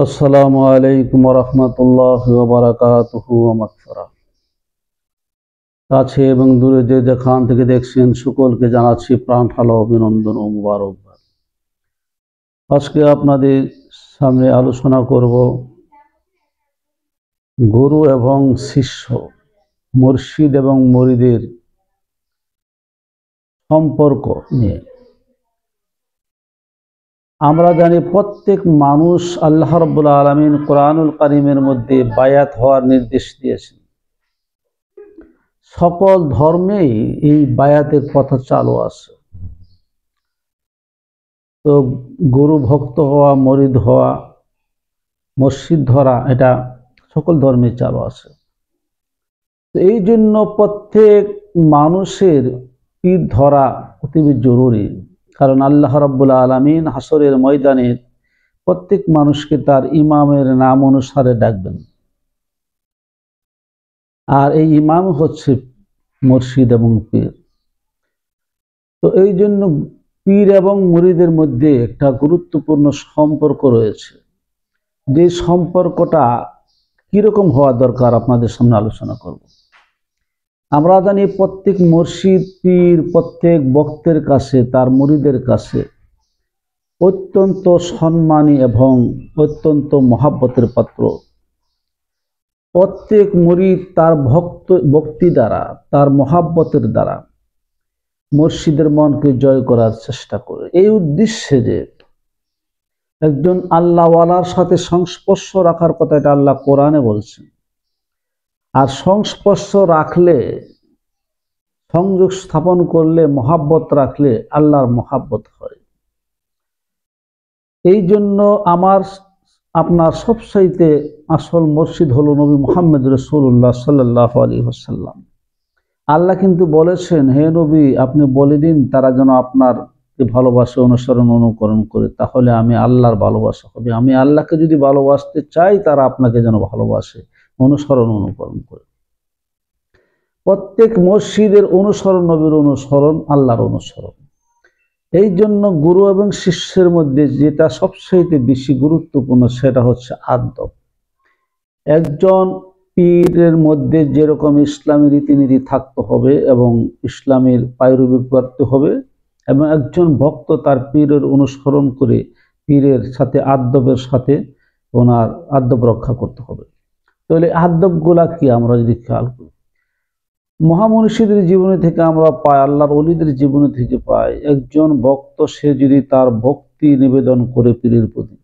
আসসালামু আলাইকুম রহমতুল্লাহি ওয়া বারাকাতুহু ওয়া মাগফিরাহ। কাছে এবং দূরে যে যেখান থেকে দেখছেন সকলকে জানাচ্ছি প্রাণ ঢালা অভিনন্দন ও মুবারকবাদ। আজকে আপনাদের সামনে আলোচনা করব গুরু এবং শিষ্য, মুর্শিদ এবং মুরিদের সম্পর্ক নিয়ে। আমরা জানি প্রত্যেক মানুষ আল্লাহ রাব্বুল আলামিন কোরআনুল কারীমের মধ্যে বায়াত হওয়ার নির্দেশ দিয়েছেন। সকল ধর্মেই এই বায়াতের কথা চালু আছে। তো গুরু ভক্ত হওয়া, মরিদ হওয়া, মসজিদ ধরা, এটা সকল ধর্মে চালু আছে। তো এই জন্য প্রত্যেক মানুষের পীর ধরা অতিবি জরুরি, কারণ আল্লাহ রাব্বুল আলামিন হাসরের ময়দানে প্রত্যেক মানুষকে তার ইমামের নাম অনুসারে ডাকবেন, আর এই ইমাম হচ্ছে মুর্শিদ এবং পীর। তো এই জন্য পীর এবং মুরিদের মধ্যে একটা গুরুত্বপূর্ণ সম্পর্ক রয়েছে, যে সম্পর্কটা কিরকম হওয়া দরকার আপনাদের সামনে আলোচনা করব। আমরা জানি প্রত্যেক মুর্শিদ পীর প্রত্যেক ভক্তের কাছে, তার মুরিদের কাছে অত্যন্ত সম্মানী এবং অত্যন্ত মহাব্বতের পাত্র। প্রত্যেক মুরিদ তার ভক্তি দ্বারা, তার মহাব্বতের দ্বারা মুর্শিদের মনকে জয় করার চেষ্টা করে, এই উদ্দেশ্যে যে একজন আল্লাহওয়ালার সাথে সংস্পর্শ রাখার কথা, এটা আল্লাহ কোরআনে বলছেন। আর সংস্পর্শ রাখলে, সংযোগ স্থাপন করলে, মহাব্বত রাখলে আল্লাহর মহাব্বত হয়। এই জন্য আপনার সবচাইতে আসল মুর্শিদ হলো নবী মুহাম্মদ রাসূলুল্লাহ সাল্লাল্লাহু আলাইহি ওয়াসাল্লাম। আল্লাহ কিন্তু বলেছেন, হে নবী, আপনি বলে দিন তারা যেন আপনার ভালোবাসা অনুসরণ অনুকরণ করে, তাহলে আমি আল্লাহর ভালোবাসা হবে। আমি আল্লাহকে যদি ভালোবাসতে চাই, তারা আপনাকে যেন ভালোবাসে, অনুসরণ অনুকরণ করে। প্রত্যেক মসজিদের অনুসরণ নবীর অনুসরণ, আল্লাহর অনুসরণ। এই জন্য গুরু এবং শিষ্যের মধ্যে যেটা সবচেয়ে বেশি গুরুত্বপূর্ণ, সেটা হচ্ছে আদব। একজন পীরের মধ্যে যেরকম ইসলামী রীতিনীতি থাকতে হবে এবং ইসলামের পায়রবি করতে হবে, এবং একজন ভক্ত তার পীরের অনুসরণ করে পীরের সাথে আদবের সাথে ওনার আদব রক্ষা করতে হবে। তাহলে আদবগুলা কি আমরা যদি খেয়াল করি, মহামনীষীদের জীবনী থেকে আমরা পাই, আল্লাহর ওলিদের জীবনী থেকে পাই, একজন ভক্ত সে যদি তার ভক্তি নিবেদন করে পীরের প্রতি,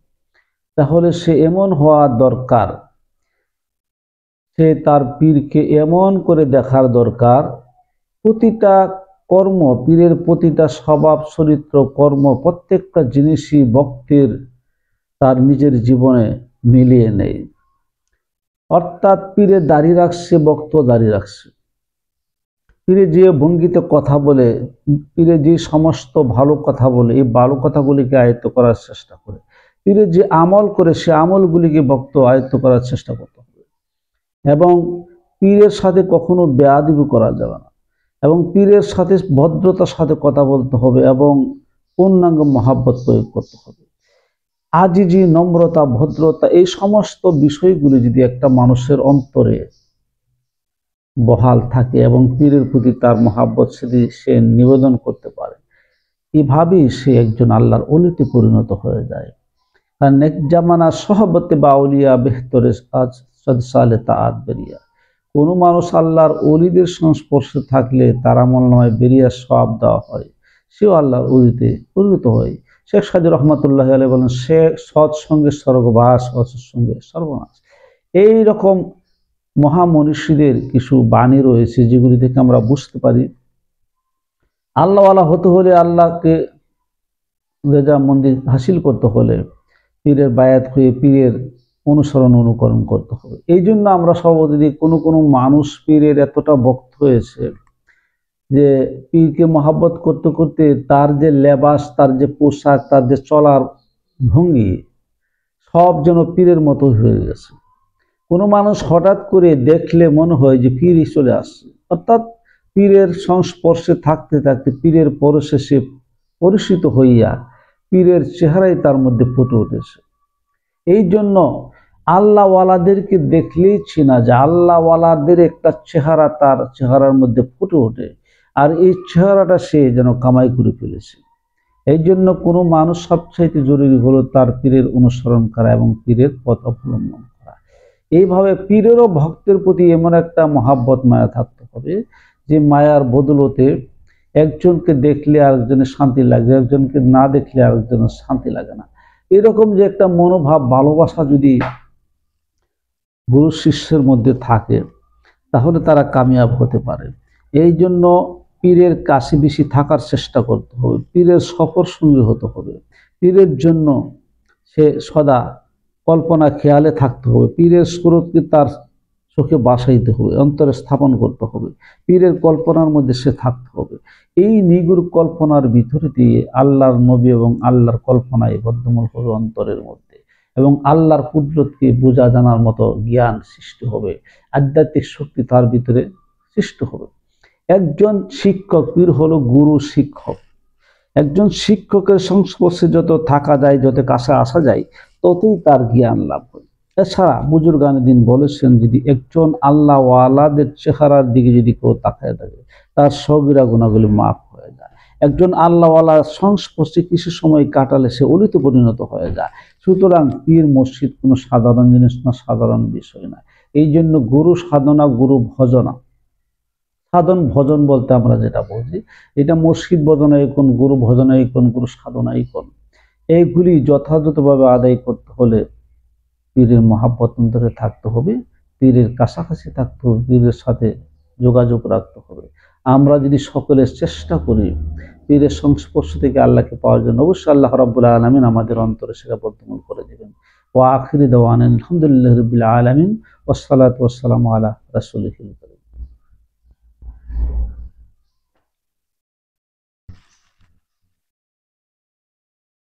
তাহলে সে এমন হওয়া দরকার, সে তার পীরকে এমন করে দেখার দরকার, প্রতিটা কর্ম, পীরের প্রতিটা স্বভাব চরিত্র কর্ম, প্রত্যেকটা জিনিসই ভক্তের তার নিজের জীবনে মিলিয়ে নেয়। অর্থাৎ পীরে দাঁড়িয়ে রাখছে, ভক্ত দাঁড়িয়ে রাখছে। পীরে যে ভঙ্গিতে কথা বলে, পীরে যে সমস্ত ভালো কথা বলে, এই ভালো কথাগুলিকে আয়ত্ত করার চেষ্টা করে। পীরে যে আমল করে, সে আমলগুলিকে ভক্ত আয়ত্ত করার চেষ্টা করতে হবে। এবং পীরের সাথে কখনো বেয়াদবি করা যাবে না, এবং পীরের সাথে ভদ্রতার সাথে কথা বলতে হবে, এবং পূর্ণাঙ্গ মহাব্বত প্রয়োগ করতে হবে। আজিজি, নম্রতা, ভদ্রতা, এই সমস্ত বিষয়গুলি যদি একটা মানুষের অন্তরে বহাল থাকে এবং পীরের প্রতি তার মহাব্বত যদি সে নিবেদন করতে পারে, এভাবেই সে একজন আল্লাহর ওলিতে পরিণত হয়ে যায়। কারণ এক জামানা সহবতে বাউলিয়া বেহতরে সালে তাআত বেরিয়া, কোনো মানুষ আল্লাহর ওলিদের সংস্পর্শে থাকলে তার আমলনামায় বেরিয়া সওয়াব দেওয়া হয়, সেও আল্লাহর ওলিতে পরিণত হয়। শেখ সাদী রহমতুল্লাহ আলাইহি বলেন, সে সৎসঙ্গে স্বর্গবাস, অসৎসঙ্গে সর্বনাশ। এইরকম মহামনীষীদের কিছু বাণী রয়েছে, যেগুলি থেকে আমরা বুঝতে পারি আল্লাহওয়ালা হতে হলে, আল্লাহকে রেজামন্দি হাসিল করতে হলে পীরের বায়াত হয়ে পীরের অনুসরণ অনুকরণ করতে হবে। এই জন্য আমরা সর্বদিকে কোনো মানুষ পীরের এতটা ভক্ত হয়েছে যে পীরকে মহাব্বত করতে করতে তার যে লেবাস, তার যে পোশাক, তার যে চলার ভঙ্গি, সব যেন পীরের মতো হয়ে গেছে। কোনো মানুষ হঠাৎ করে দেখলে মনে হয় যে পীরই চলে আসছে, অর্থাৎ পীরের সংস্পর্শে থাকতে থাকতে পীরের পরশে সে পরিচিত হইয়া পীরের চেহারাই তার মধ্যে ফুটে উঠেছে। এই জন্য আল্লাহওয়ালাদেরকে দেখলেই চেনা যায়, আল্লাহওয়ালাদের একটা চেহারা তার চেহারার মধ্যে ফুটে ওঠে, আর এই চেহারাটা সে যেন কামাই করে ফেলেছে। এই জন্য কোনো মানুষ সবচাইতে জরুরি হলো তার পীরের অনুসরণ করা এবং পীরের পথ অবলম্বন করা। এইভাবে পীরেরও ভক্তের প্রতি এমন একটা মহাব্বত মায়া থাকতে হবে যে মায়ার বদলতে একজনকে দেখলে আরেকজনের শান্তি লাগে, একজনকে না দেখলে আরেকজনের শান্তি লাগে না। এরকম যে একটা মনোভাব, ভালোবাসা যদি গুরু শিষ্যের মধ্যে থাকে তাহলে তারা কামিয়াব হতে পারে। এই জন্য পীরের কাছে বেশি থাকার চেষ্টা করতে হবে, পীরের সফর সঙ্গী হতে হবে, পীরের জন্য সে সদা কল্পনা খেয়ালে থাকতে হবে, পীরের সুরতকে তার চোখে বাসাইতে হবে, অন্তরে স্থাপন করতে হবে, পীরের কল্পনার মধ্যে সে থাকতে হবে। এই নিগুড় কল্পনার ভিতরে দিয়ে আল্লাহর নবী এবং আল্লাহর কল্পনায় বদ্ধমূল হবে অন্তরের মধ্যে, এবং আল্লাহর কুদরতকে বোঝা জানার মতো জ্ঞান সৃষ্টি হবে, আধ্যাত্মিক শক্তি তার ভিতরে সৃষ্টি হবে। একজন শিক্ষক, পীর হলো গুরু শিক্ষক। একজন শিক্ষকের সংস্পর্শে যত থাকা যায়, যত কাছে আসা যায়, ততই তার জ্ঞান লাভ হয়। এছাড়া বুজুর্গানে দিন বলেছেন, যদি একজন আল্লাহওয়ালাদের চেহারার দিকে যদি কেউ তাকায় থাকে, তার সগীরা গুনাহগুলি মাফ হয়ে যায়। একজন আল্লাহওয়ালার সংস্পর্শে কিছু সময় কাটালে সে অলিতে পরিণত হয়ে যায়। সুতরাং পীর মসজিদ কোনো সাধারণ জিনিস না, সাধারণ বিষয় না। এই জন্য গুরু সাধনা, গুরু ভজনা, সাধন ভজন বলতে আমরা যেটা বুঝি, এটা মসজিদ ভজনাই কোন, গুরু ভজনাই কোন, গুরু সাধনাই কোন, এইগুলি যথাযথভাবে আদায় করতে হলে পীরের মহাব্বত অন্তরে থাকতে হবে, পীরের কাছাকাছি থাকতে হবে, পীরের সাথে যোগাযোগ রাখতে হবে। আমরা যদি সকলের চেষ্টা করি পীরের সংস্পর্শ থেকে আল্লাহকে পাওয়ার জন্য, অবশ্যই আল্লাহ রাব্বুল আলামিন আমাদের অন্তরে সেটা বদ্ধমূল করে দেবেন। ওয়া আখিরি দাওয়ানা আলহামদুলিল্লাহি রাব্বিল আলামিন ওয়াসসালাতু ওয়াসসালামু আলা রাসূলিল কারীম।